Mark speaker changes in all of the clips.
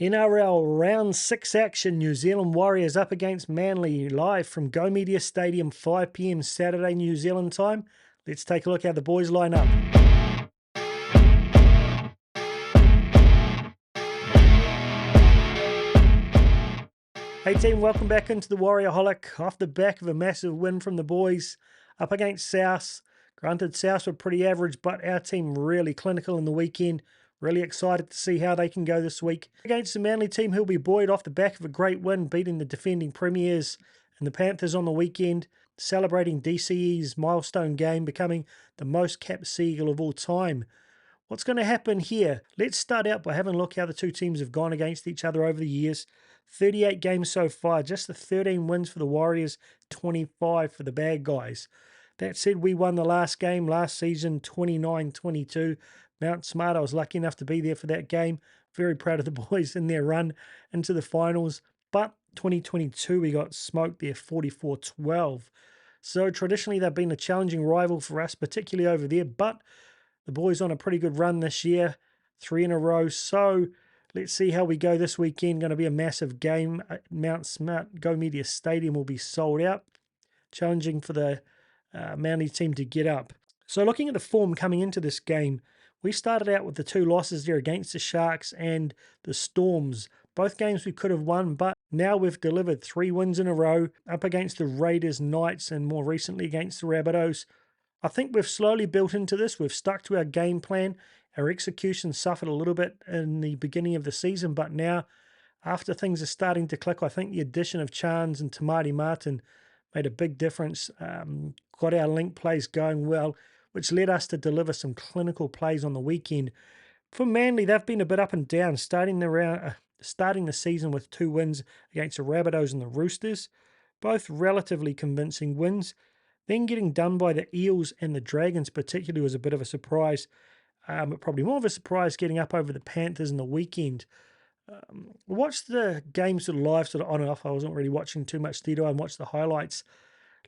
Speaker 1: NRL Round 6 action, New Zealand Warriors up against Manly, live from Go Media Stadium, 5 p.m. Saturday New Zealand time. Let's take a look how the boys line up. Hey team, welcome back into the Warriorholic. Off the back of a massive win from the boys up against South. Granted, South were pretty average, but our team really clinical in the weekend. Really excited to see how they can go this week against the Manly team, who'll be buoyed off the back of a great win, beating the defending premiers and the Panthers on the weekend, celebrating DCE's milestone game, becoming the most capped Seagull of all time. What's going to happen here? Let's start out by having a look how the two teams have gone against each other over the years. 38 games so far, just the 13 wins for the Warriors, 25 for the bad guys. That said, we won the last game last season, 29-22. Mount Smart, I was lucky enough to be there for that game. Very proud of the boys in their run into the finals. But 2022, we got smoked there, 44-12. So traditionally, they've been a challenging rival for us, particularly over there. But the boys on a pretty good run this year, 3 in a row. So let's see how we go this weekend. Going to be a massive game. Mount Smart Go Media Stadium will be sold out. Challenging for the Manly team to get up. So looking at the form coming into this game, we started out with the 2 losses there against the Sharks and the Storms. Both games we could have won, but now we've delivered 3 wins in a row up against the Raiders, Knights, and more recently against the Rabbitohs. I think we've slowly built into this. We've stuck to our game plan. Our execution suffered a little bit in the beginning of the season, but now, after things are starting to click, I think the addition of Chance and Tamati Martin made a big difference. Got our link plays going well, which led us to deliver some clinical plays on the weekend. For Manly, they've been a bit up and down, starting the season with 2 wins against the Rabbitohs and the Roosters, both relatively convincing wins. Then getting done by the Eels and the Dragons particularly was a bit of a surprise. But probably more of a surprise getting up over the Panthers in the weekend. Watched the games sort of live, sort of on and off. I wasn't really watching too much theatre. I watched the highlights.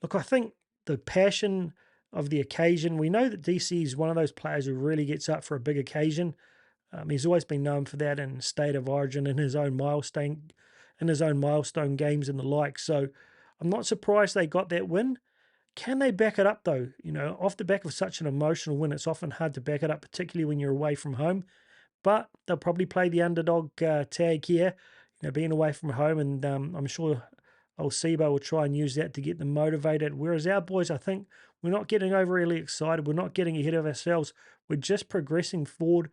Speaker 1: Look, I think the passion of the occasion. We know that DC is one of those players who really gets up for a big occasion. He's always been known for that in State of Origin, in his own milestone games and the like. So I'm not surprised they got that win. Can they back it up though? You know, off the back of such an emotional win, it's often hard to back it up, particularly when you're away from home. But they'll probably play the underdog tag here, you know, being away from home, and I'm sure old Sebo will try and use that to get them motivated. Whereas our boys, I think, we're not getting overly excited. We're not getting ahead of ourselves. We're just progressing forward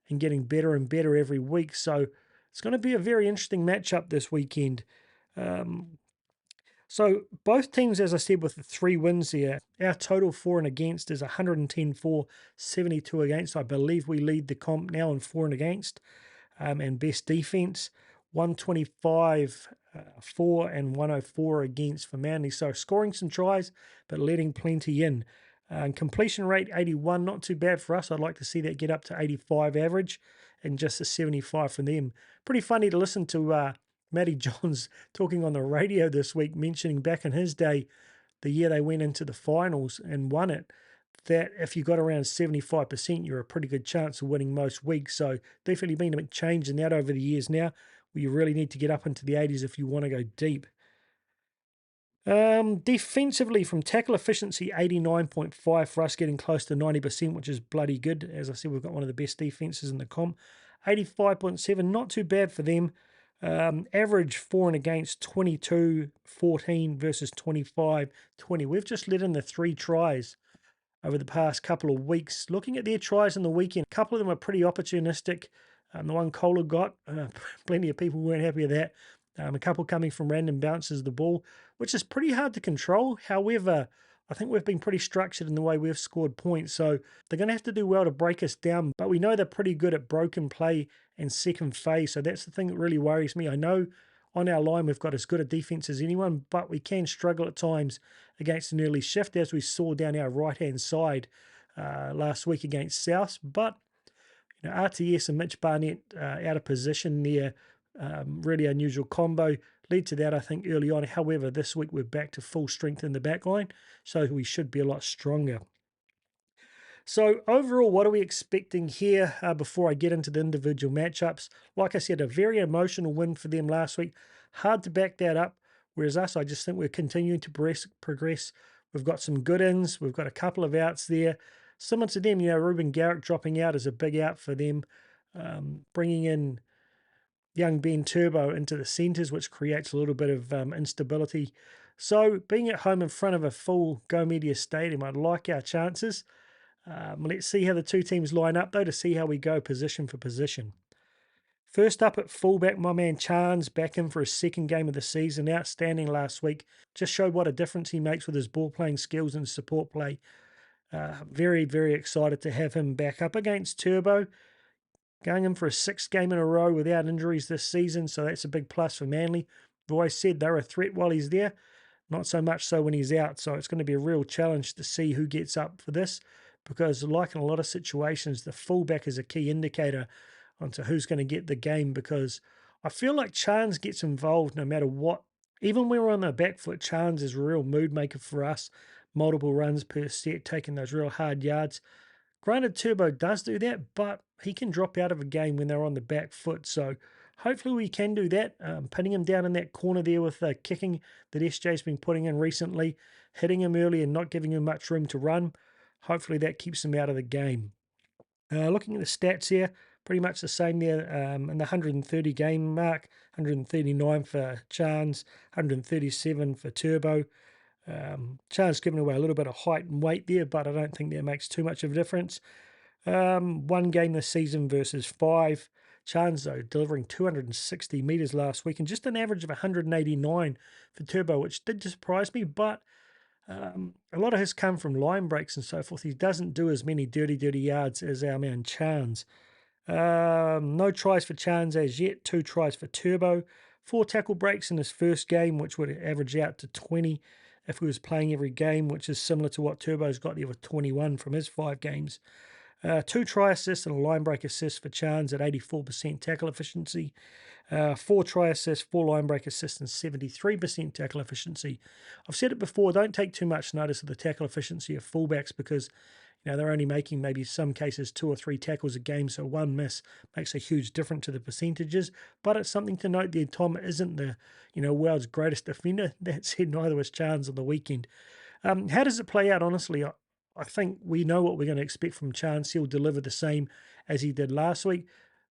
Speaker 1: and getting better and better every week. So it's going to be a very interesting matchup this weekend. So both teams, as I said, with the 3 wins here, our total for and against is 110 for, 72 against. I believe we lead the comp now in for and against, and best defense, 125 for and 104 against for Manly. So scoring some tries, but letting plenty in. Completion rate 81, not too bad for us. I'd like to see that get up to 85 average and just a 75 from them. Pretty funny to listen to Matty Johns talking on the radio this week, mentioning back in his day, the year they went into the finals and won it, that if you got around 75%, you're a pretty good chance of winning most weeks. So definitely been a big change in that over the years now, where you really need to get up into the 80s if you want to go deep. Defensively, from tackle efficiency, 89.5 for us, getting close to 90%, which is bloody good. As I said, we've got one of the best defenses in the comp. 85.7, not too bad for them. Average for and against 22-14 versus 25-20. We've just let in the 3 tries over the past couple of weeks. Looking at their tries in the weekend, a couple of them are pretty opportunistic. The one Kohler got, plenty of people weren't happy with that. A couple coming from random bounces of the ball, which is pretty hard to control. However, I think we've been pretty structured in the way we've scored points, so they're going to have to do well to break us down. But we know they're pretty good at broken play and second phase, so that's the thing that really worries me. I know on our line we've got as good a defense as anyone, but we can struggle at times against an early shift, as we saw down our right-hand side last week against South. But you know, RTS and Mitch Barnett out of position there, really unusual combo, led to that, I think, early on. However, this week we're back to full strength in the back line, so we should be a lot stronger. So overall, what are we expecting here before I get into the individual matchups? Like I said, a very emotional win for them last week. Hard to back that up. Whereas us, I just think we're continuing to progress. We've got some good ins. We've got a couple of outs there. Similar to them, Ruben Garrick dropping out is a big out for them. Bringing in young Ben Turbo into the centres, which creates a little bit of instability. So being at home in front of a full Go Media stadium, I'd like our chances. Let's see how the two teams line up, though, to see how we go position for position. First up at fullback, my man Chance, back in for his second game of the season. Outstanding last week. Just showed what a difference he makes with his ball playing skills and support play. Very, very excited to have him back up against Turbo. Going in for a sixth game in a row without injuries this season, so that's a big plus for Manly. I've always said they're a threat while he's there, not so much so when he's out. So it's going to be a real challenge to see who gets up for this, because like in a lot of situations, the fullback is a key indicator onto who's going to get the game, because I feel like Chance gets involved no matter what. Even when we're on the back foot, Chance is a real mood maker for us. Multiple runs per set, taking those real hard yards. Granted, Turbo does do that, but he can drop out of a game when they're on the back foot. So hopefully we can do that. Pinning him down in that corner there with the kicking that SJ's been putting in recently, hitting him early and not giving him much room to run. Hopefully that keeps him out of the game. Looking at the stats here, pretty much the same there in the 130 game mark, 139 for Chance, 137 for Turbo. Chance giving away a little bit of height and weight there, but I don't think that makes too much of a difference. One game this season versus five. Chance, though, delivering 260 metres last week and just an average of 189 for Turbo, which did surprise me, but a lot of his come from line breaks and so forth. He doesn't do as many dirty yards as our man Chance. No tries for Chance as yet, 2 tries for Turbo. 4 tackle breaks in his first game, which would average out to 20 if he was playing every game, which is similar to what Turbo's got there with 21 from his 5 games. 2 try assists and a line break assist for Chance at 84% tackle efficiency. 4 try assists, 4 line break assists, and 73% tackle efficiency. I've said it before, don't take too much notice of the tackle efficiency of fullbacks, because they're only making maybe some cases 2 or 3 tackles a game, so one miss makes a huge difference to the percentages. But it's something to note there. Tom isn't the world's greatest defender. That said, neither was Chance on the weekend. How does it play out? Honestly, I think we know what we're going to expect from Chance. He'll deliver the same as he did last week.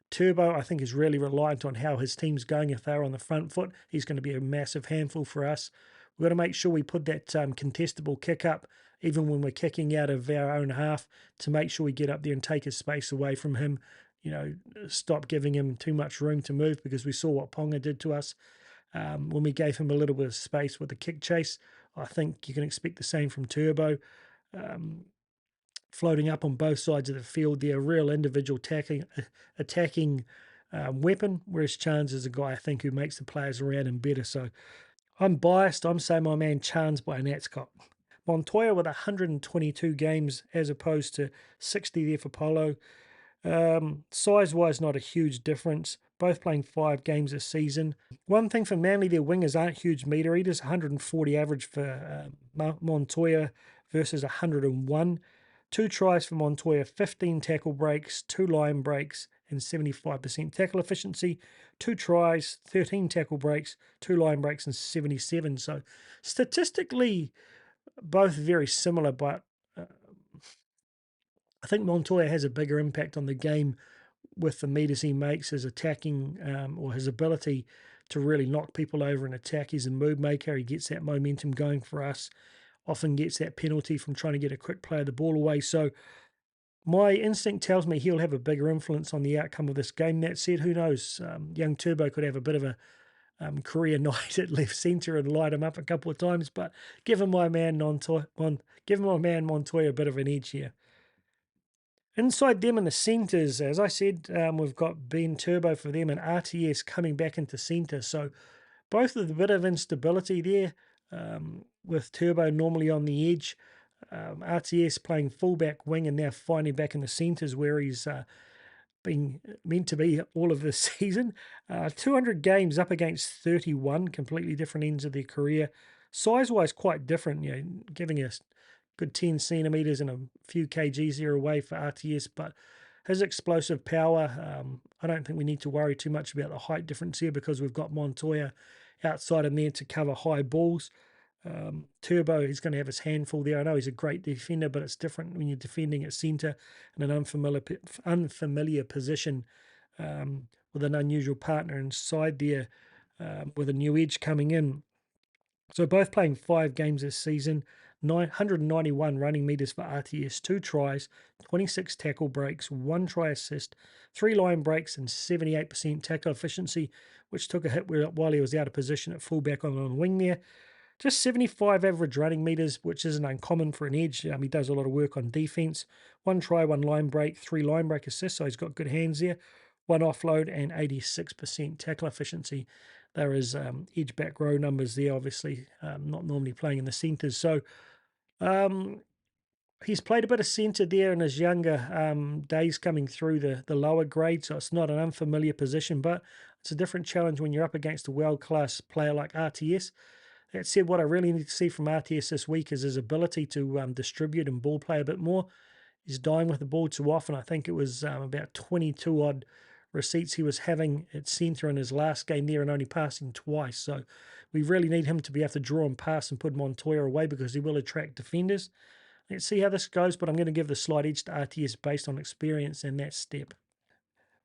Speaker 1: Turbo, I think, is really reliant on how his team's going. If they're on the front foot, he's going to be a massive handful for us. We've got to make sure we put that contestable kick up, even when we're kicking out of our own half, to make sure we get up there and take his space away from him. Stop giving him too much room to move, because we saw what Ponga did to us when we gave him a little bit of space with the kick chase. I think you can expect the same from Turbo. Floating up on both sides of the field. They're a real individual attacking weapon, whereas Chance is a guy, I think, who makes the players around him better. So I'm biased. I'm saying my man Chance by an Scott. Montoya with 122 games as opposed to 60 there for Polo. Size-wise, not a huge difference. Both playing 5 games this season. One thing for Manly, their wingers aren't huge meter eaters. 140 average for Montoya versus 101. 2 tries for Montoya, 15 tackle breaks, 2 line breaks, and 75% tackle efficiency. 2 tries, 13 tackle breaks, 2 line breaks, and 77. So statistically, both very similar, but I think Montoya has a bigger impact on the game with the meters he makes, his attacking or his ability to really knock people over and attack. He's a mood maker. He gets that momentum going for us. Often gets that penalty from trying to get a quick play of the ball away. So my instinct tells me he'll have a bigger influence on the outcome of this game. That said, who knows? Young Turbo could have a bit of a career night at left centre and light him up a couple of times. But give him my man Montoya a bit of an edge here. Inside them in the centres, as I said, we've got Ben Turbo for them and RTS coming back into centre. So both with a bit of instability there, with Turbo normally on the edge. RTS playing fullback wing and now finding back in the centres where he's been meant to be all of this season. 200 games up against 31, completely different ends of their career. Size-wise, quite different, giving us good 10 centimetres and a few kgs there away for RTS, but his explosive power, I don't think we need to worry too much about the height difference here because we've got Montoya outside him there to cover high balls. Turbo, he's going to have his handful there. I know he's a great defender, but it's different when you're defending at centre in an unfamiliar position with an unusual partner inside there with a new edge coming in. So both playing 5 games this season, 991 running metres for RTS, 2 tries, 26 tackle breaks, 1 try assist, 3 line breaks and 78% tackle efficiency, which took a hit while he was out of position at fullback on the wing there. Just 75 average running metres, which isn't uncommon for an edge. He does a lot of work on defence. 1 try, 1 line break, 3 line break assists, so he's got good hands there. 1 offload and 86% tackle efficiency. There is edge back row numbers there, obviously, not normally playing in the centres. So he's played a bit of centre there in his younger days coming through the lower grade, so it's not an unfamiliar position, but it's a different challenge when you're up against a world-class player like RTS. That said, what I really need to see from RTS this week is his ability to distribute and ball play a bit more. He's dying with the ball too often. I think it was about 22-odd receipts he was having at centre in his last game there and only passing twice. So we really need him to be able to draw and pass and put Montoya away because he will attract defenders. Let's see how this goes, but I'm going to give the slight edge to RTS based on experience in that step.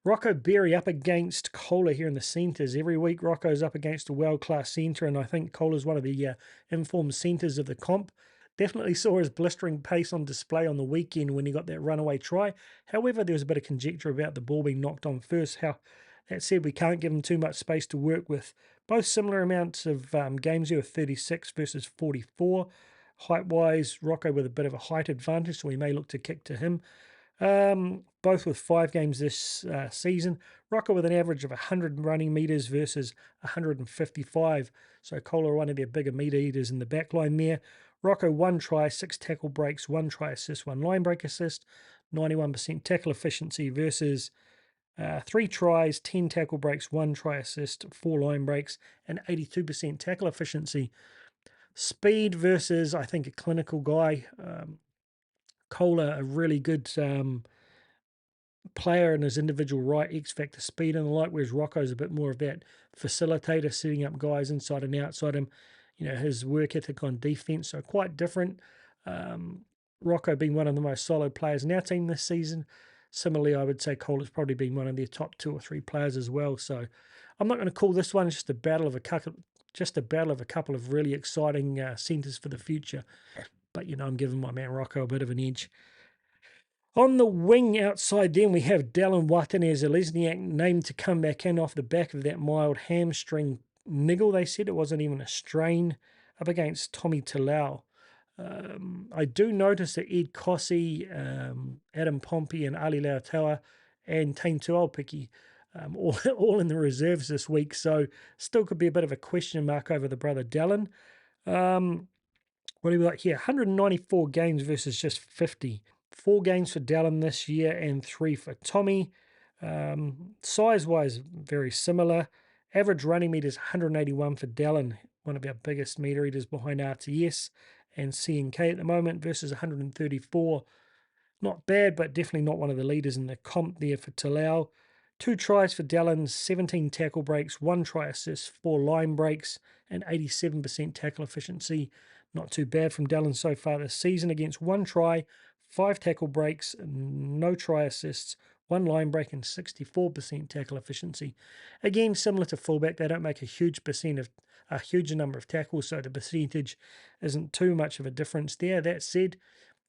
Speaker 1: Rocco Berry up against Kohler here in the centres. Every week Rocco's up against a world-class centre, and I think Kohler's one of the informed centres of the comp. Definitely saw his blistering pace on display on the weekend when he got that runaway try. However, there was a bit of conjecture about the ball being knocked on first. That said, we can't give him too much space to work with. Both similar amounts of games here with 36 versus 44. Height-wise, Rocco with a bit of a height advantage, so we may look to kick to him. Both with 5 games this season. Rocco with an average of 100 running metres versus 155. So Kohler, one of their bigger metre eaters in the back line there. Rocco 1 try, 6 tackle breaks, 1 try assist, 1 line break assist, 91% tackle efficiency versus 3 tries, 10 tackle breaks, 1 try assist, 4 line breaks, and 82% tackle efficiency. Speed versus, I think, a clinical guy. Kohler, a really good player in his individual right, X-factor speed and the like, whereas Rocco's a bit more of that facilitator, setting up guys inside and outside him. His work ethic on defence, so quite different. Rocco being one of the most solid players in our team this season. Similarly, I would say Kohler's probably been one of their top 2 or 3 players as well. So I'm not going to call this one just a battle of a couple of really exciting centres for the future. But, I'm giving my man Rocco a bit of an edge. On the wing outside then, we have Dallin Watene-Zelezniak named to come back in off the back of that mild hamstring niggle. They said it wasn't even a strain, up against Tommy Talau. I do notice that Ed Cossey, Adam Pompey and Ali Lautaua and Tane Tuaupiki all in the reserves this week, so still could be a bit of a question mark over the brother Dallin. What do we got here? 194 games versus just 50. 4 games for Dallin this year and 3 for Tommy. Size-wise, very similar. Average running metres 181 for Dallin, one of our biggest metre eaters behind RTS and CNK at the moment, versus 134. Not bad, but definitely not one of the leaders in the comp there for Talau. 2 tries for Dallin, 17 tackle breaks, 1 try assist, 4 line breaks, and 87% tackle efficiency. Not too bad from Dallin so far this season, against 1 try, 5 tackle breaks, no try assists, 1 line break, and 64% tackle efficiency. Again, similar to fullback, they don't make a huge number of tackles, so the percentage isn't too much of a difference there. That said,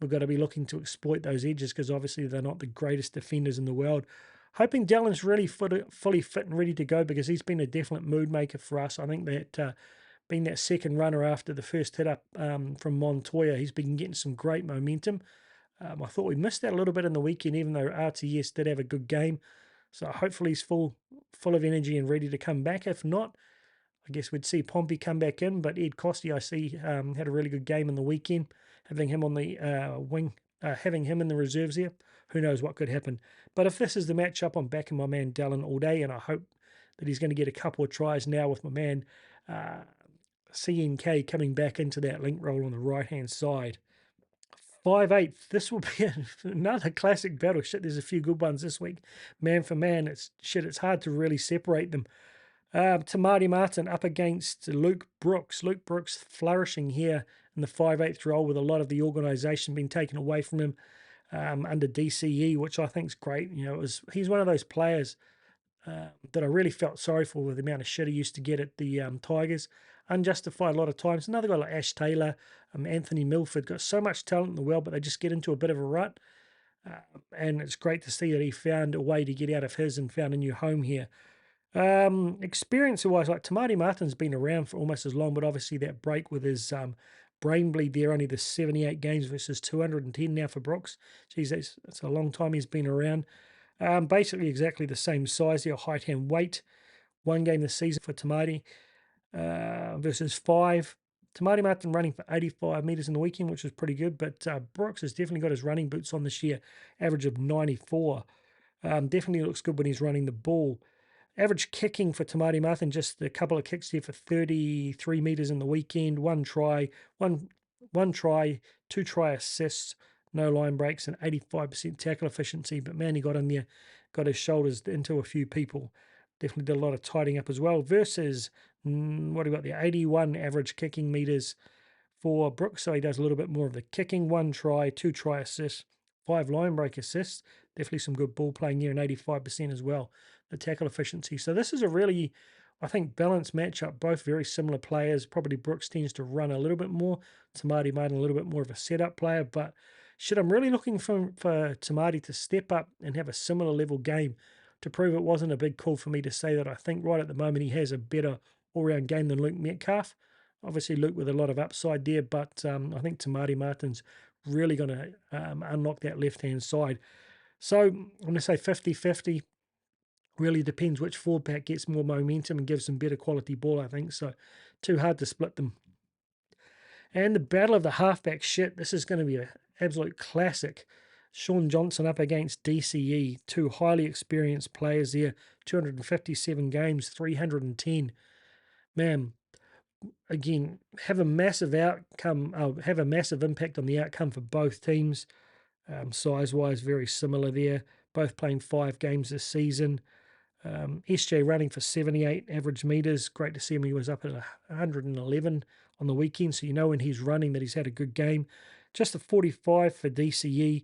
Speaker 1: we've got to be looking to exploit those edges because obviously they're not the greatest defenders in the world. Hoping Dallin's really fully fit and ready to go because he's been a definite mood maker for us. I think that being that second runner after the first hit up from Montoya, he's been getting some great momentum. I thought we missed that a little bit in the weekend, even though RTS did have a good game. So hopefully he's full of energy and ready to come back. If not, I guess we'd see Pompey come back in. But Ed Costi, I see, had a really good game in the weekend. Having him on the wing, having him in the reserves here, who knows what could happen. But if this is the matchup, I'm backing my man Dallin all day, and I hope that he's going to get a couple of tries now with my man CNK coming back into that link role on the right-hand side. 5/8. This will be another classic battle. Shit, there's a few good ones this week. Man for man, it's hard to really separate them. Te Māori Martin up against Luke Brooks. Luke Brooks flourishing here in the 5/8 role with a lot of the organisation being taken away from him under DCE, which I think is great. You know, he's one of those players that I really felt sorry for with the amount of shit he used to get at the Tigers. Unjustified a lot of times. Another guy like Ash Taylor, Anthony Milford, got so much talent in the world, but they just get into a bit of a rut. And it's great to see that he found a way to get out of his and found a new home here. Experience-wise, like Te Māori Martin's been around for almost as long, but obviously that break with his brain bleed there, only the 78 games versus 210 now for Brooks. Geez, that's a long time he's been around. Basically exactly the same size here, height and weight. One game this season for Te Māori versus 5. Te Māori Martin running for 85 metres in the weekend, which was pretty good, but Brooks has definitely got his running boots on this year, average of 94. Definitely looks good when he's running the ball. Average kicking for Te Māori Martin, just a couple of kicks here for 33 metres in the weekend. One try, 2 try assists, no line breaks, and 85% tackle efficiency. But man, he got in there, got his shoulders into a few people. Definitely did a lot of tidying up as well. Versus, what do we got there? 81 average kicking metres for Brooks. So he does a little bit more of the kicking. 1 try, 2 try assists, 5 line break assists. Definitely some good ball playing here, and 85% as well, the tackle efficiency. So this is a really, I think, balanced matchup. Both very similar players. Probably Brooks tends to run a little bit more. Te Māori Martin a little bit more of a setup player. But shit, I'm really looking for Te Māori to step up and have a similar level game to prove it wasn't a big call for me to say that I think right at the moment he has a better all-round game than Luke Metcalf. Obviously, Luke with a lot of upside there, but I think Te Māori Martin's really going to unlock that left-hand side. So I'm going to say 50-50. Really depends which forward pack gets more momentum and gives them better quality ball, I think. So too hard to split them. And the battle of the halfback, shit, this is going to be an absolute classic. Sean Johnson up against DCE, 2 highly experienced players there, 257 games, 310. Man, again, have a massive outcome, have a massive impact on the outcome for both teams. Size-wise, very similar there. Both playing 5 games this season. SJ running for 78 average metres. Great to see him. He was up at 111 on the weekend, so you know when he's running that he's had a good game. Just a 45 for DCE.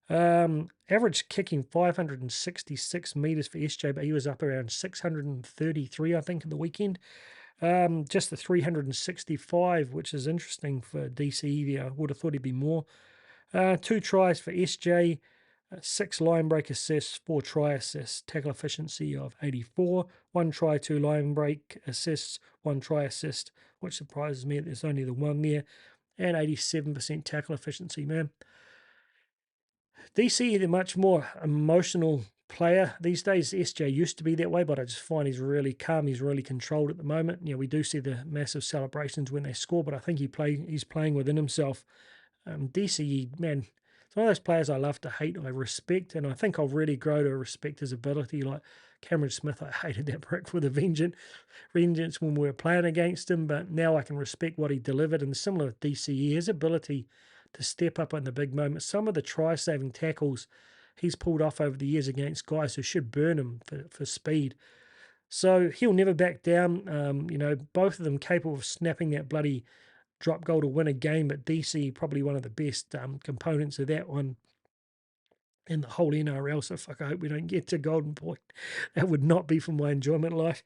Speaker 1: Average kicking 566 metres for SJ, but he was up around 633, I think, in the weekend. Just the 365, which is interesting for DCE there. I would have thought he'd be more. 2 tries for SJ, 6 line break assists, 4 try assists, tackle efficiency of 84, 1 try, 2 line break assists, 1 try assist, which surprises me that there's only the one there, and 87% tackle efficiency, man. DC, they're much more emotional player these days. SJ used to be that way, but I just find he's really calm. He's really controlled at the moment. You know, we do see the massive celebrations when they score, but I think he's playing within himself. DCE, man, it's one of those players I love to hate, I respect, and I think I'll really grow to respect his ability. Like Cameron Smith, I hated that prick with a vengeance when we were playing against him, but now I can respect what he delivered. And similar with DCE, his ability to step up in the big moments. Some of the try-saving tackles he's pulled off over the years against guys who should burn him for speed. So he'll never back down. You know, both of them capable of snapping that bloody drop goal to win a game, but DC probably one of the best components of that one in the whole NRL. So fuck, I hope we don't get to Golden Point. That would not be for my enjoyment life.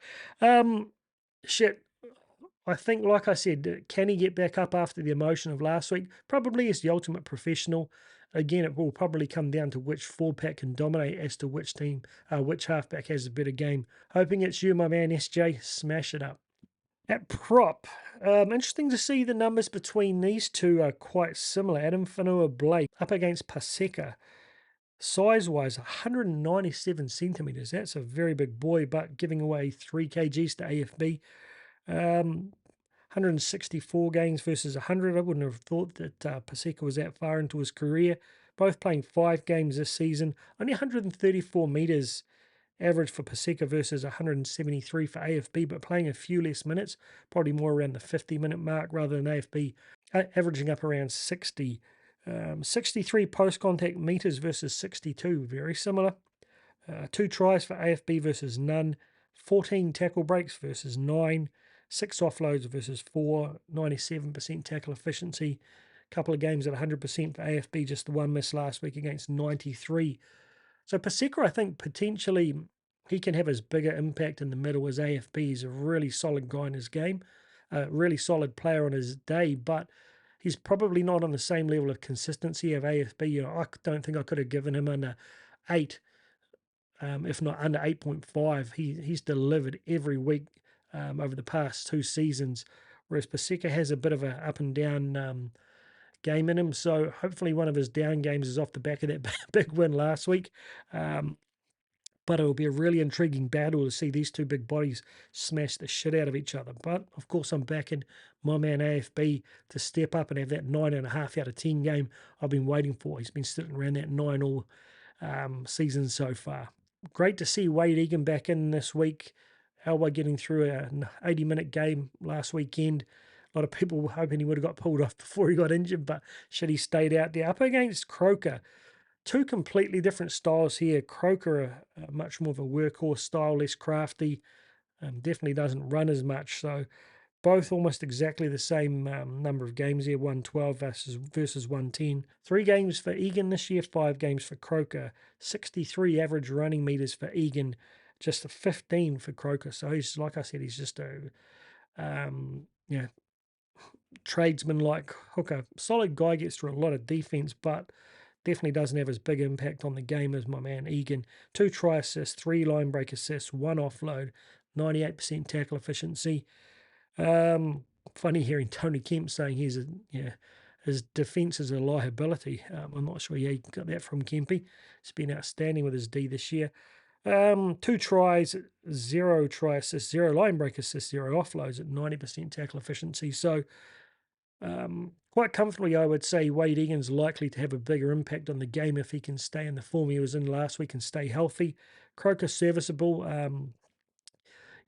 Speaker 1: Shit. I think, like I said, can he get back up after the emotion of last week? Probably is the ultimate professional. Again, it will probably come down to which forward pack can dominate as to which team, which halfback has a better game. Hoping it's you, my man, SJ. Smash it up. At prop, interesting to see the numbers between these two are quite similar. Adam Whanua-Blake up against Paseka. Size-wise, 197 centimetres. That's a very big boy, but giving away 3 kgs to AFB. 164 games versus 100. I wouldn't have thought that Paseka was that far into his career. Both playing 5 games this season. Only 134 metres average for Paseka versus 173 for AFB, but playing a few less minutes, probably more around the 50-minute mark rather than AFB, averaging up around 60. 63 post-contact meters versus 62, very similar. 2 tries for AFB versus none. 14 tackle breaks versus 9. 6 offloads versus 4. 97% tackle efficiency. Couple of games at 100% for AFB, just the one miss last week against 93. So Paseka, I think potentially he can have as bigger impact in the middle as AFB. He's a really solid guy in his game, a really solid player on his day, but he's probably not on the same level of consistency of AFB. I don't think I could have given him under 8, if not under 8.5. He's delivered every week over the past 2 seasons, whereas Paseka has a bit of a up and down game in him. So hopefully one of his down games is off the back of that big win last week. But it will be a really intriguing battle to see these two big bodies smash the shit out of each other. But of course, I'm backing my man AFB to step up and have that 9.5 out of 10 game I've been waiting for. He's been sitting around that 9 all season so far. Great to see Wade Egan back in this week. Alba getting through an 80-minute game last weekend. A lot of people were hoping he would have got pulled off before he got injured, but shit, he stayed out there. Up against Croker, two completely different styles here. Croker, much more of a workhorse style, less crafty, definitely doesn't run as much. So both almost exactly the same number of games here, 112 versus 110. 3 games for Egan this year, 5 games for Croker. 63 average running meters for Egan, just a 15 for Croker. So he's, like I said, he's just a tradesman-like hooker. Solid guy, gets through a lot of defense, but definitely doesn't have as big impact on the game as my man Egan. 2 try assists, 3 line break assists, 1 offload, 98% tackle efficiency. Funny hearing Tony Kemp saying his defence is a liability. I'm not sure he got that from Kempy. He's been outstanding with his D this year. 2 tries, 0 try assists, 0 line break assists, 0 offloads at 90% tackle efficiency. So quite comfortably, I would say Wade Egan's likely to have a bigger impact on the game if he can stay in the form he was in last week and stay healthy. Croker serviceable.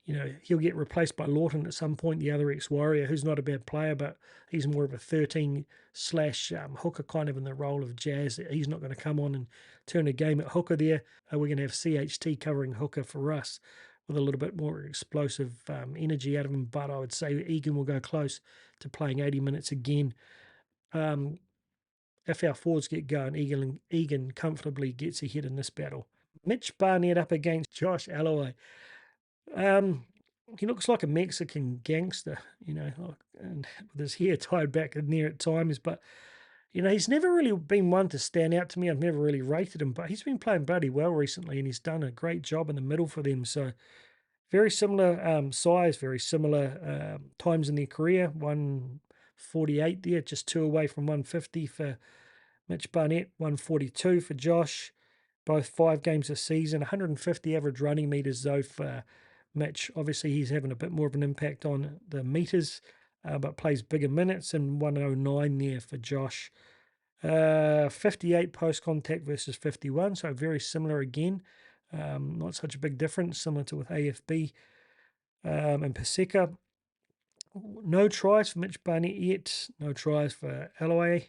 Speaker 1: He'll get replaced by Lawton at some point, the other ex-Warrior, who's not a bad player, but he's more of a 13 slash hooker, kind of in the role of Jazz. He's not going to come on and turn a game at hooker there. We're going to have CHT covering hooker for us with a little bit more explosive energy out of him, but I would say Egan will go close to playing 80 minutes again. If our forwards get going, Egan comfortably gets ahead in this battle. Mitch Barnett up against Josh Alloway. He looks like a Mexican gangster, and with his hair tied back in there at times. But, he's never really been one to stand out to me. I've never really rated him, but he's been playing bloody well recently, and he's done a great job in the middle for them. So, very similar size, very similar times in their career. 148 there, just 2 away from 150 for Mitch Barnett, 142 for Josh. Both 5 games this season, 150 average running meters though for Mitch. Obviously, he's having a bit more of an impact on the meters, but plays bigger minutes, and 109 there for Josh. 58 post-contact versus 51, so very similar again. Not such a big difference, similar to with AFB and Paseka. No tries for Mitch Barnett yet. No tries for Alloway.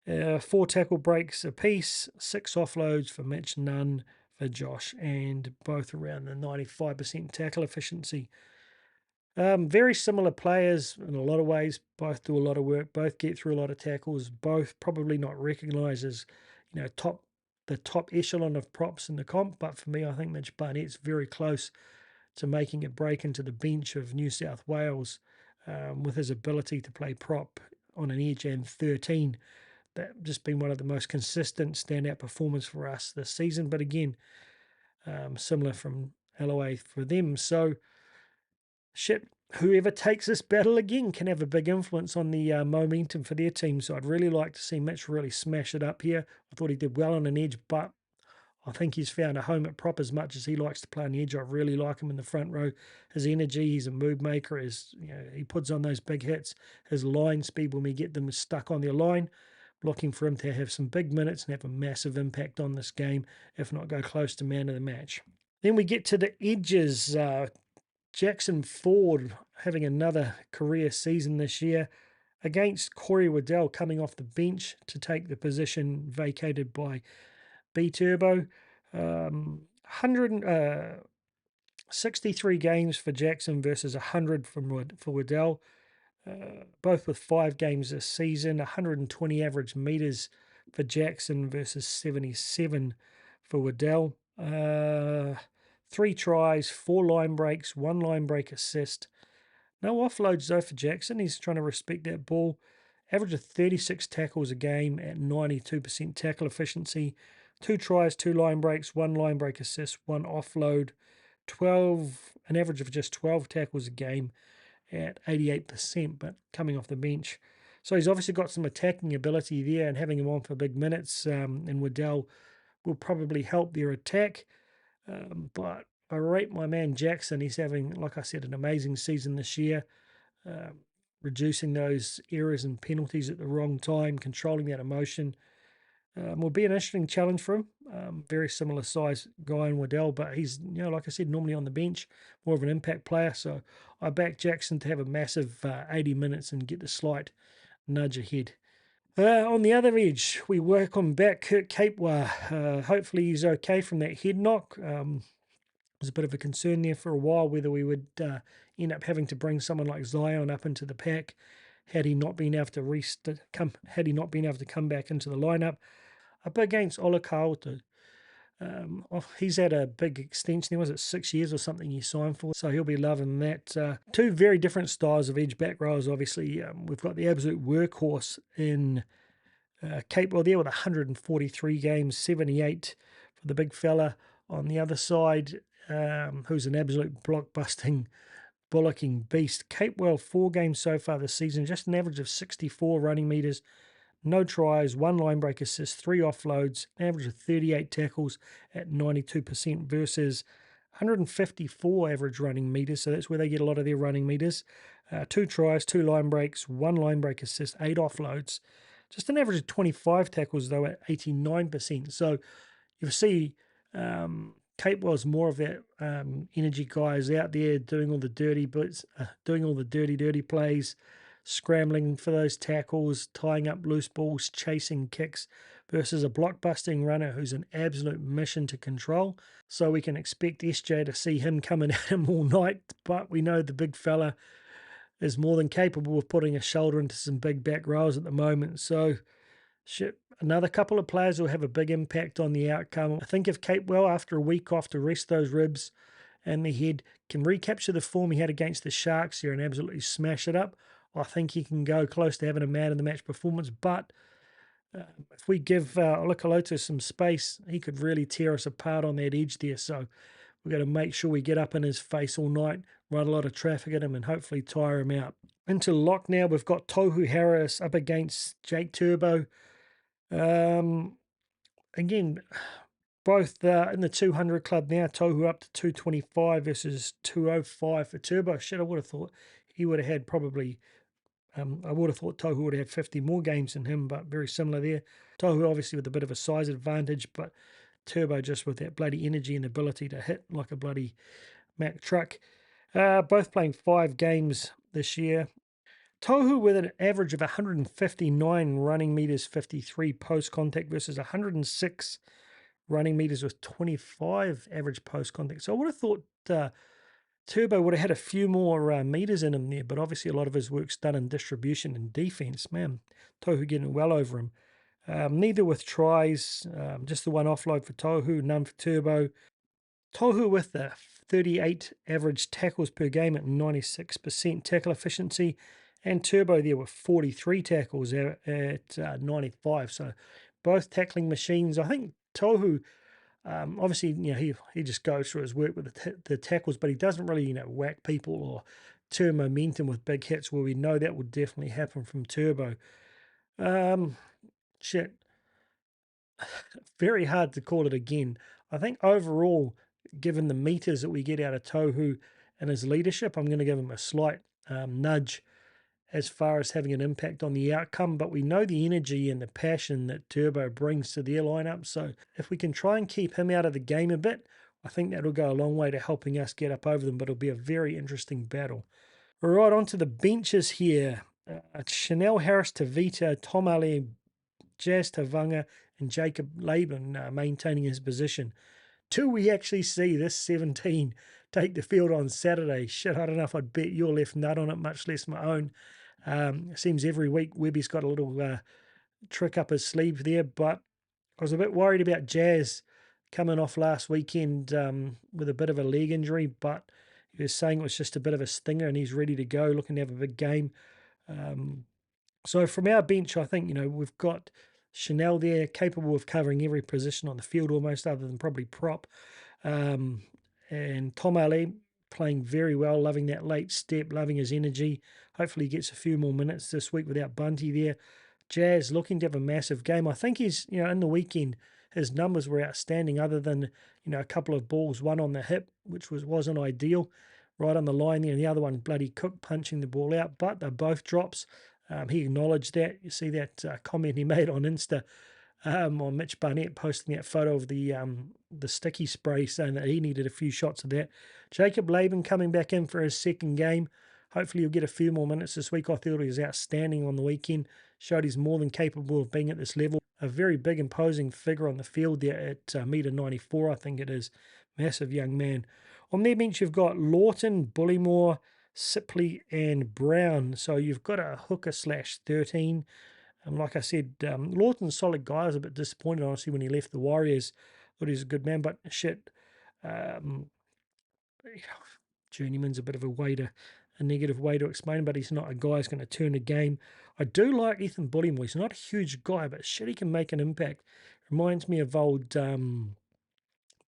Speaker 1: 4 tackle breaks apiece, 6 offloads for Mitch, none for Josh, and both around the 95% tackle efficiency. Very similar players in a lot of ways. Both do a lot of work. Both get through a lot of tackles. Both probably not recognised as, the top echelon of props in the comp. But for me, I think Mitch Barnett's very close to making a break into the bench of New South Wales with his ability to play prop on an edge and 13. That just been one of the most consistent standout performers for us this season. But again, similar from Alloway for them. So, whoever takes this battle again can have a big influence on the momentum for their team. So I'd really like to see Mitch really smash it up here. I thought he did well on an edge, but I think he's found a home at prop as much as he likes to play on the edge. I really like him in the front row. His energy, he's a move maker. He puts on those big hits. His line speed when we get them stuck on their line. Looking for him to have some big minutes and have a massive impact on this game, if not go close to man of the match. Then we get to the edges. Jackson Ford having another career season this year. against Corey Waddell coming off the bench to take the position vacated by B Turbo. 163 games for Jackson versus 100 for Waddell. Both with 5 games this season, 120 average meters for Jackson versus 77 for Waddell. 3 tries, 4 line breaks, 1 line break assist. No offloads though for Jackson. He's trying to respect that ball. Average of 36 tackles a game at 92% tackle efficiency. 2 tries, 2 line breaks, 1 line break assist, 1 offload. An average of just 12 tackles a game at 88%, but coming off the bench. So he's obviously got some attacking ability there, and having him on for big minutes and Waddell will probably help their attack. But I rate my man Jackson. He's having, like I said, an amazing season this year, reducing those errors and penalties at the wrong time, controlling that emotion. Will be an interesting challenge for him. Very similar size guy in Waddell, but he's, like I said, normally on the bench, more of an impact player. So I back Jackson to have a massive 80 minutes and get the slight nudge ahead. On the other edge, we work on back Kurt Capewar. Hopefully he's okay from that head knock. Was a bit of a concern there for a while whether we would end up having to bring someone like Zion up into the pack had he not been able to come back into the lineup. Up against Olakautu. He's had a big extension. Was it 6 years or something he signed for? So he'll be loving that. 2 very different styles of edge back rows. Obviously, we've got the absolute workhorse in Capewell there with 143 games, 78 for the big fella. On the other side, who's an absolute block-busting, bullocking beast. Capewell, 4 games so far this season, just an average of 64 running meters. No tries, 1 line break assist, 3 offloads, an average of 38 tackles at 92% versus 154 average running meters. So that's where they get a lot of their running meters. 2 tries, 2 line breaks, 1 line break assist, 8 offloads. Just an average of 25 tackles though at 89%. So you see Capewell's more of that energy guys out there doing all the dirty bits, doing all the dirty plays, scrambling for those tackles, tying up loose balls, chasing kicks, versus a block-busting runner who's an absolute mission to control. So we can expect SJ to see him coming at him all night, but we know the big fella is more than capable of putting a shoulder into some big back rows at the moment. So another couple of players will have a big impact on the outcome. I think if Capewell, after a week off to rest those ribs and the head, can recapture the form he had against the Sharks here and absolutely smash it up, I think he can go close to having a man-of-the-match performance. But if we give Olakautu some space, he could really tear us apart on that edge there. So we've got to make sure we get up in his face all night, run a lot of traffic at him, and hopefully tire him out. Into lock now, we've got Tohu Harris up against Jake Turbo. Again, both in the 200 club now. Tohu up to 225 versus 205 for Turbo. Shit, I would have thought he would have had probably... I would have thought Tohu would have had 50 more games than him, but very similar there. Tohu obviously with a bit of a size advantage, but Turbo just with that bloody energy and ability to hit like a bloody Mack truck. Both playing 5 games this year. Tohu with an average of 159 running meters, 53 post contact versus 106 running meters with 25 average post contact. So I would have thought Turbo would have had a few more meters in him there, but obviously a lot of his work's done in distribution and defense. Man, Tohu getting well over him. Neither with tries, just the 1 offload for Tohu, none for Turbo. Tohu with the 38 average tackles per game at 96% tackle efficiency, and Turbo there with 43 tackles at 95. So both tackling machines. I think Tohu, obviously, he just goes through his work with the tackles, but he doesn't really, whack people or turn momentum with big hits, where we know that would definitely happen from Turbo. Very hard to call it again. I think overall, given the meters that we get out of Tohu and his leadership, I'm going to give him a slight nudge as far as having an impact on the outcome, but we know the energy and the passion that Turbo brings to their lineup. So if we can try and keep him out of the game a bit, I think that'll go a long way to helping us get up over them, but it'll be a very interesting battle. All right, on to the benches here. Chanel Harris Tavita, Tom Ali, Jazz Tavanga, and Jacob Laban maintaining his position. Till we actually see this 17 take the field on Saturday. Shit, I don't know if I'd bet your left nut on it, much less my own. Seems every week Webby's got a little trick up his sleeve there, but I was a bit worried about Jazz coming off last weekend with a bit of a leg injury, but he was saying it was just a bit of a stinger and he's ready to go, looking to have a big game. So from our bench, I think, we've got Chanel there, capable of covering every position on the field almost, other than probably prop. And Tom Ali playing very well, loving that late step, loving his energy. Hopefully he gets a few more minutes this week without Bunty there. Jazz looking to have a massive game. I think he's, in the weekend, his numbers were outstanding other than, a couple of balls, one on the hip, which wasn't ideal, right on the line there, and the other one, bloody Cook punching the ball out, but they're both drops. He acknowledged that. You see that comment he made on Insta on Mitch Barnett posting that photo of the sticky spray, saying that he needed a few shots of that. Jacob Laban coming back in for his second game. Hopefully he'll get a few more minutes this week. I thought he was outstanding on the weekend. Showed he's more than capable of being at this level. A very big, imposing figure on the field there at -94, I think it is. Massive young man. On their bench, you've got Lawton, Bullymore, Sipley, and Brown. So you've got a hooker /13. Like I said, Lawton's solid guy. I was a bit disappointed, honestly, when he left the Warriors. Thought he was a good man, but shit. Journeyman's a bit of a negative way to explain, but he's not a guy who's going to turn a game. I do like Ethan Bullymore. He's not a huge guy, but shit, he can make an impact. Reminds me of old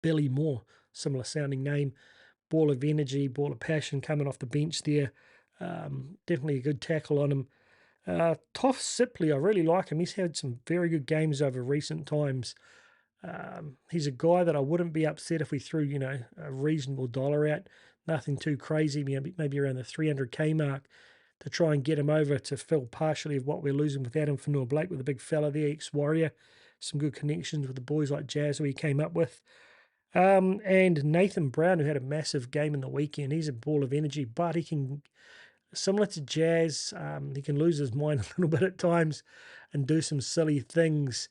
Speaker 1: Billy Moore, similar sounding name. Ball of energy, ball of passion coming off the bench there. Definitely a good tackle on him. Toff Sipley, I really like him. He's had some very good games over recent times. He's a guy that I wouldn't be upset if we threw, a reasonable dollar at. Nothing too crazy, maybe around the 300k mark, to try and get him over to fill partially of what we're losing with Adam Fanua-Blake, with a big fella there, ex-Warrior. Some good connections with the boys like Jazz, who he came up with. And Nathan Brown, who had a massive game in the weekend. He's a ball of energy, but he can, similar to Jazz, he can lose his mind a little bit at times and do some silly things.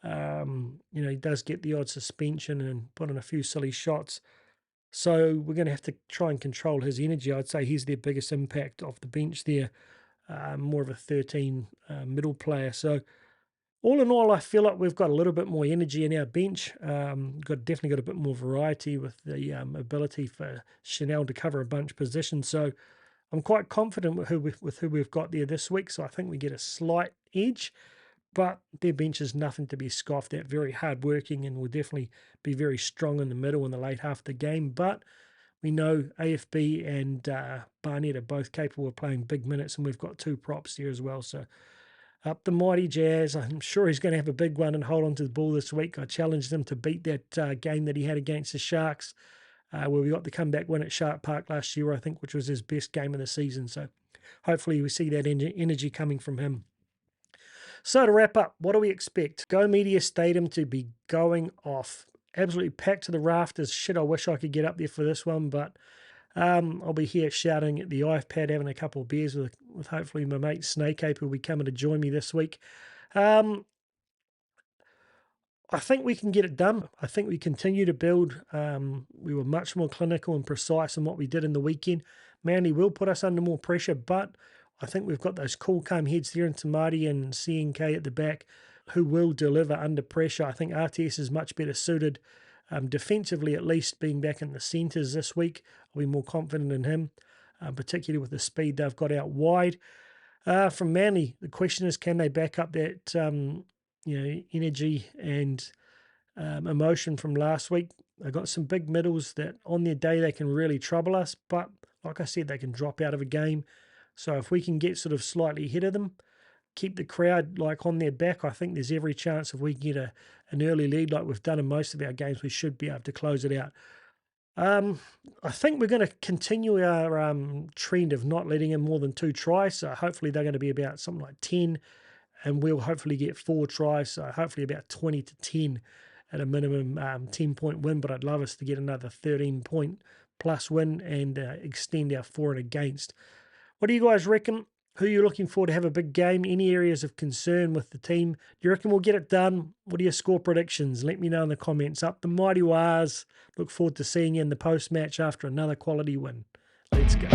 Speaker 1: He does get the odd suspension and put in a few silly shots. So we're going to have to try and control his energy. I'd say he's their biggest impact off the bench there. More of a 13 middle player. So all in all, I feel like we've got a little bit more energy in our bench. Definitely got a bit more variety with the ability for Chanel to cover a bunch of positions. So I'm quite confident with who we've got there this week. So I think we get a slight edge. But their bench is nothing to be scoffed at. Very hard-working and will definitely be very strong in the middle in the late half of the game. But we know AFB and Barnett are both capable of playing big minutes, and we've got two props there as well. So up the mighty Jazz. I'm sure he's going to have a big one and hold on to the ball this week. I challenged him to beat that game that he had against the Sharks, where we got the comeback win at Shark Park last year, I think, which was his best game of the season. So hopefully we see that energy coming from him. So to wrap up, what do we expect? Go Media Stadium to be going off. Absolutely packed to the rafters. Shit, I wish I could get up there for this one, but I'll be here shouting at the iPad, having a couple of beers with hopefully my mate Snakeape, who'll be coming to join me this week. I think we can get it done. I think we continue to build. We were much more clinical and precise in what we did in the weekend. Manly will put us under more pressure, but I think we've got those cool, calm heads there in Tamati and CNK at the back who will deliver under pressure. I think RTS is much better suited defensively, at least being back in the centres this week. I'll be more confident in him, particularly with the speed they've got out wide. From Manly, the question is, can they back up that energy and emotion from last week? They've got some big middles that on their day they can really trouble us, but like I said, they can drop out of a game. So if we can get sort of slightly ahead of them, keep the crowd like on their back, I think there's every chance if we can get an early lead like we've done in most of our games, we should be able to close it out. I think we're going to continue our trend of not letting in more than 2 tries. So hopefully they're going to be about something like 10, and we'll hopefully get 4 tries. So hopefully about 20-10 at a minimum 10-point win. But I'd love us to get another 13-point plus win and extend our for and against. What do you guys reckon? Who are you looking for to have a big game? Any areas of concern with the team? Do you reckon we'll get it done? What are your score predictions? Let me know in the comments. Up the mighty Wars. Look forward to seeing you in the post-match after another quality win. Let's go.